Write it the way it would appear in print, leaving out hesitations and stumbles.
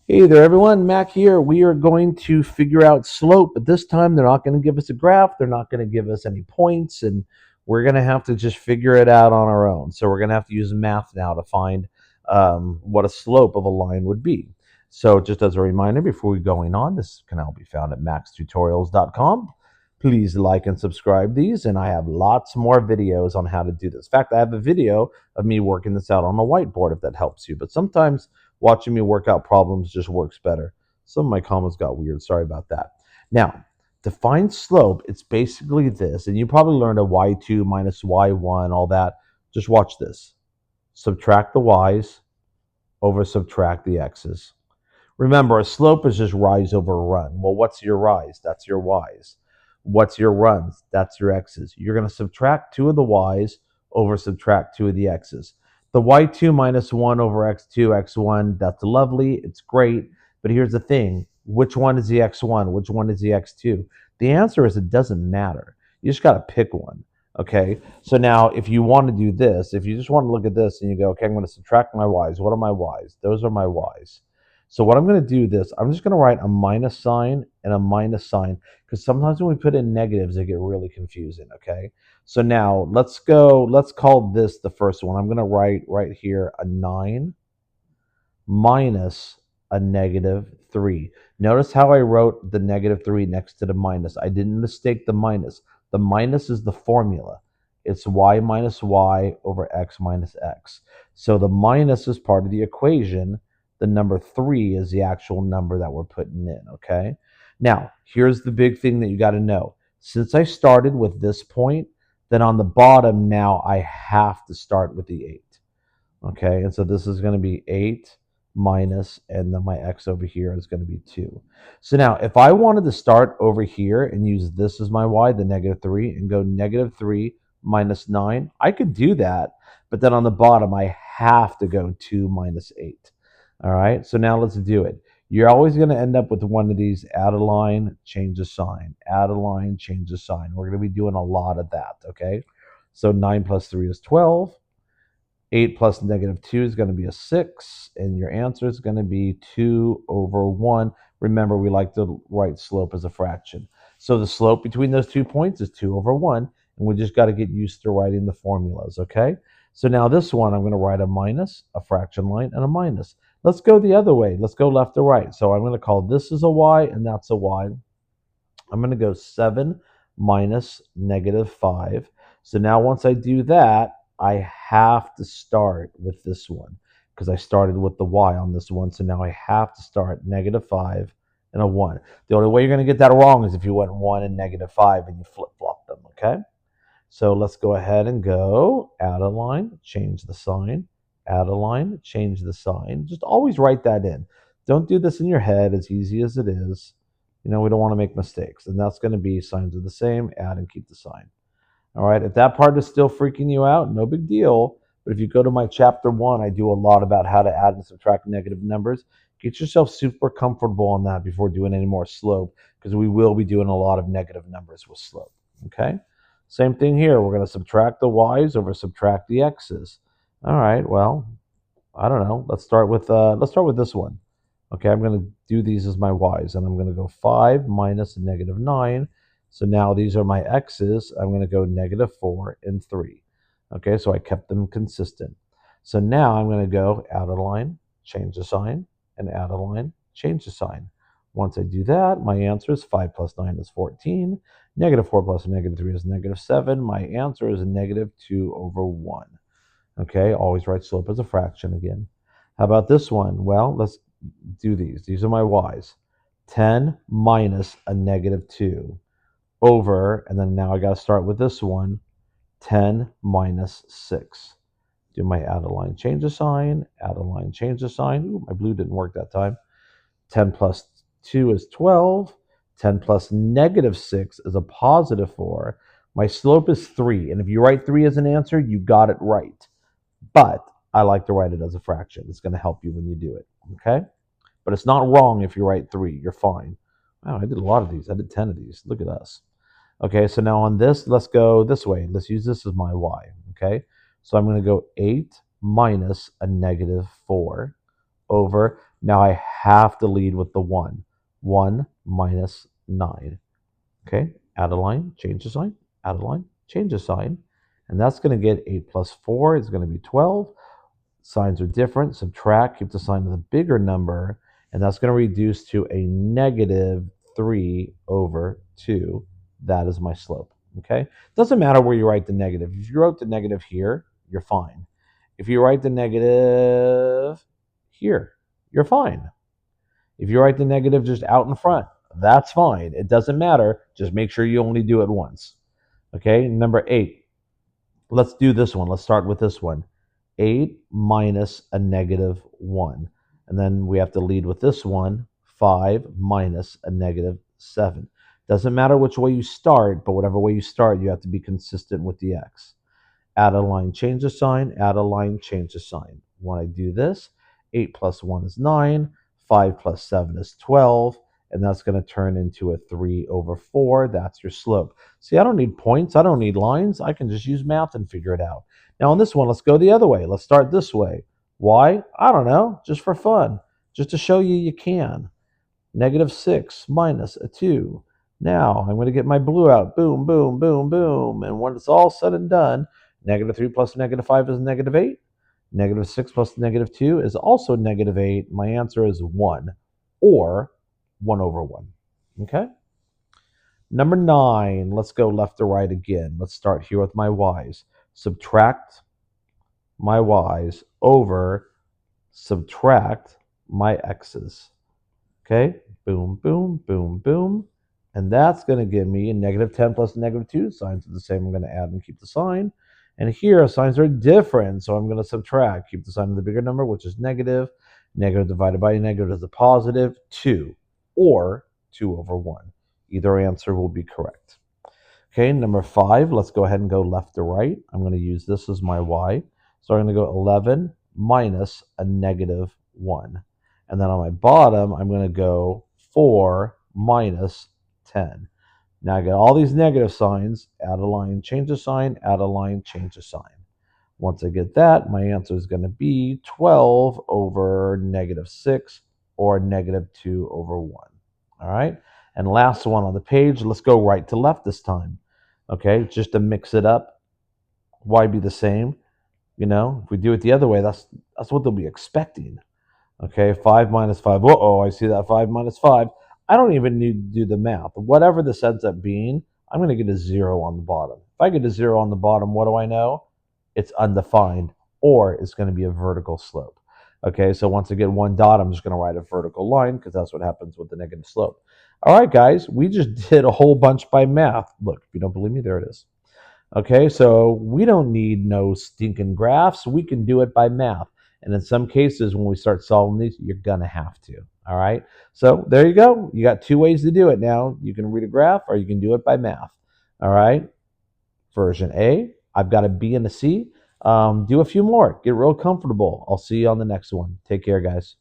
Hey there, everyone. Mac here. We are going to figure out slope, but this time they're not going to give us a graph. They're not going to give us any points, and we're going to have to just figure it out on our own. So we're going to have to use math now to find what a slope of a line would be. So just as a reminder, before we going on, this can all be found at maxtutorials.com. Please like and subscribe these, and I have lots more videos on how to do this. In fact, I have a video of me working this out on a whiteboard if that helps you. But sometimes watching me work out problems just works better. Some of my comments got weird. Sorry about that. Now, to find slope, it's basically this, and you probably learned a y2 minus y1, all that. Just watch this. Subtract the y's over subtract the x's. Remember, a slope is just rise over run. Well, what's your rise? That's your y's. What's your runs? That's your x's. You're going to subtract 2 of the y's over subtract 2 of the x's. The y2 minus 1 over x2, x1, that's lovely. It's great. But here's the thing. Which one is the x1? Which one is the x2? The answer is it doesn't matter. You just got to pick one. Okay. So now, if you want to do this, if you just want to look at this and you go, okay, I'm going to subtract my y's. What are my y's? Those are my y's. So what I'm going to do this, I'm just going to write a minus sign and a minus sign because sometimes when we put in negatives, they get really confusing, okay? So now let's call this the first one. I'm going to write right here a 9 minus a negative 3. Notice how I wrote the negative 3 next to the minus. I didn't mistake the minus. The minus is the formula. It's y minus y over x minus x. So the minus is part of the equation. The number 3 is the actual number that we're putting in, okay? Now, here's the big thing that you got to know. Since I started with this point, then on the bottom now I have to start with the 8. Okay, and so this is going to be 8 minus, and then my x over here is going to be 2. So now, if I wanted to start over here and use this as my y, the negative 3, and go negative 3 minus 9, I could do that, but then on the bottom, I have to go 2 minus 8. All right, so now let's do it. You're always going to end up with one of these, add a line, change a sign, add a line, change a sign. We're going to be doing a lot of that, okay? So 9 plus 3 is 12. 8 plus negative 2 is going to be a 6, and your answer is going to be 2 over 1. Remember, we like to write slope as a fraction. So the slope between those 2 points is 2 over 1, and we just got to get used to writing the formulas, okay? So now this one, I'm going to write a minus, a fraction line, and a minus. Let's go the other way. Let's go left to right. So I'm going to call this as a y, and that's a y. I'm going to go 7 minus negative 5. So now once I do that, I have to start with this one because I started with the y on this one. So now I have to start negative 5 and a 1. The only way you're going to get that wrong is if you went 1 and negative 5 and you flip-flop them, okay? So let's go ahead and go add a line, change the sign, add a line, change the sign. Just always write that in. Don't do this in your head, as easy as it is. We don't want to make mistakes. And that's going to be signs are the same, add and keep the sign. All right. If that part is still freaking you out, no big deal. But if you go to my chapter 1, I do a lot about how to add and subtract negative numbers. Get yourself super comfortable on that before doing any more slope, because we will be doing a lot of negative numbers with slope. Okay. Same thing here. We're going to subtract the y's over subtract the x's. All right. Well, I don't know. Let's start with this one. Okay, I'm going to do these as my y's, and I'm going to go 5 minus negative 9. So now these are my x's. I'm going to go negative 4 and 3. Okay, so I kept them consistent. So now I'm going to go add a line, change the sign, and add a line, change the sign. Once I do that, my answer is 5 plus 9 is 14. Negative 4 plus negative 3 is negative 7. My answer is negative 2 over 1. Okay, always write slope as a fraction again. How about this one? Well, let's do these. These are my y's. 10 minus a negative 2 over, and then now I got to start with this one, 10 minus 6. Do my add a line, change the sign, add a line, change the sign. Ooh, my blue didn't work that time. 10 plus 2 is 12. 10 plus negative 6 is a positive 4. My slope is 3, and if you write 3 as an answer, you got it right. But I like to write it as a fraction. It's going to help you when you do it, okay? But it's not wrong if you write 3. You're fine. Wow, I did a lot of these. I did 10 of these. Look at us. Okay, so now on this, let's go this way. Let's use this as my y, okay? So I'm going to go 8 minus a negative 4 over. Now I have to lead with the 1. 1 minus 9. Okay, add a line, change the sign, add a line, change the sign. And that's going to get 8 plus 4 is going to be 12. Signs are different. Subtract, keep the sign of the bigger number, and that's going to reduce to a negative 3 over 2. That is my slope. Okay? Doesn't matter where you write the negative. If you wrote the negative here, you're fine. If you write the negative here, you're fine. If you write the negative just out in front, that's fine. It doesn't matter. Just make sure you only do it once. Okay? Number 8. Let's do this one. Let's start with this one. 8 minus a negative 1. And then we have to lead with this one. 5 minus a negative 7. Doesn't matter which way you start, but whatever way you start, you have to be consistent with the x. Add a line, change the sign, add a line, change the sign. When I do this, 8 plus 1 is 9, 5 plus 7 is 12, and that's going to turn into a 3 over 4. That's your slope. See, I don't need points. I don't need lines. I can just use math and figure it out. Now on this one, let's go the other way. Let's start this way. Why? I don't know. Just for fun. Just to show you can. Negative 6 minus a 2. Now I'm going to get my blue out. Boom, boom, boom, boom. And when it's all said and done, negative 3 plus negative 5 is negative 8. Negative 6 plus negative 2 is also negative 8. My answer is 1, or 1 over 1. Okay? Number 9. Let's go left to right again. Let's start here with my y's. Subtract my y's over subtract my x's. Okay? Boom, boom, boom, boom. And that's going to give me a negative 10 plus negative 2. Signs are the same. I'm going to add and keep the sign. And here, signs are different. So I'm going to subtract. Keep the sign of the bigger number, which is negative. Negative divided by negative is a positive 2, or 2 over 1. Either answer will be correct. Okay, number 5. Let's go ahead and go left to right. I'm going to use this as my y. So I'm going to go 11 minus a negative 1. And then on my bottom, I'm going to go 4 minus 10. Now I get all these negative signs, add a line, change a sign, add a line, change a sign. Once I get that, my answer is going to be 12 over negative 6, or negative 2 over 1. All right? And last one on the page, let's go right to left this time. Okay, just to mix it up. Why be the same? You know, if we do it the other way, that's what they'll be expecting. Okay, 5 minus 5. Uh-oh, I see that 5 minus 5. I don't even need to do the math. Whatever this ends up being, I'm going to get a 0 on the bottom. If I get a 0 on the bottom, what do I know? It's undefined, or it's going to be a vertical slope. Okay, so once I get one dot, I'm just going to write a vertical line because that's what happens with the negative slope. All right, guys, we just did a whole bunch by math. Look, if you don't believe me, there it is. Okay, so we don't need no stinking graphs. We can do it by math. And in some cases, when we start solving these, you're going to have to. All right, so there you go. You got 2 ways to do it now. You can read a graph, or you can do it by math. All right, version A. I've got a B and a C. Do a few more. Get real comfortable. I'll see you on the next one. Take care, guys.